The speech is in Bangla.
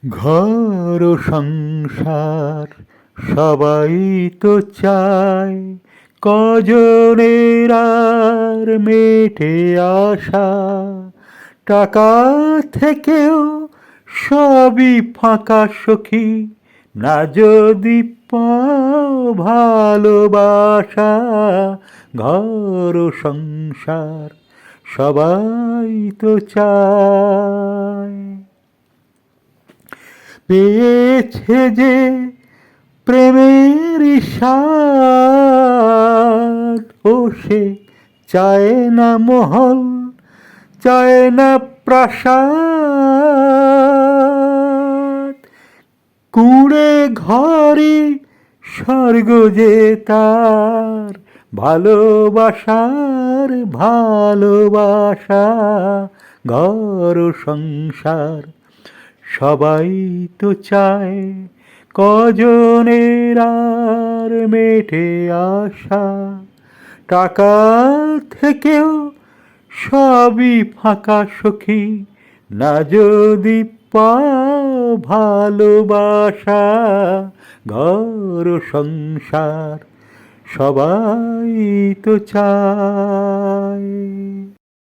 ঘর ও সংসার সবাই তো চায়, কজনের আর মেটে আশা। টাকা থেকেও সবই ফাঁকা সখী, না যদি পাও ভালোবাসা। ঘর ও সংসার সবাই তো চায়। পেয়েছে যে প্রেমের স্বাদ, ও সে চায় না মহল, চায় না প্রাসাদ। কুঁড়ে ঘরে স্বর্গ যে তার, ভালোবাসার ভালোবাসা। ঘর ও সংসার সবাই তো চায়, কজনের আর মেটে আশা। টাকা থেকেও সবই ফাঁকা সখী, না যদি পাও ভালোবাসা। ঘর ও সংসার সবাই তো চায়।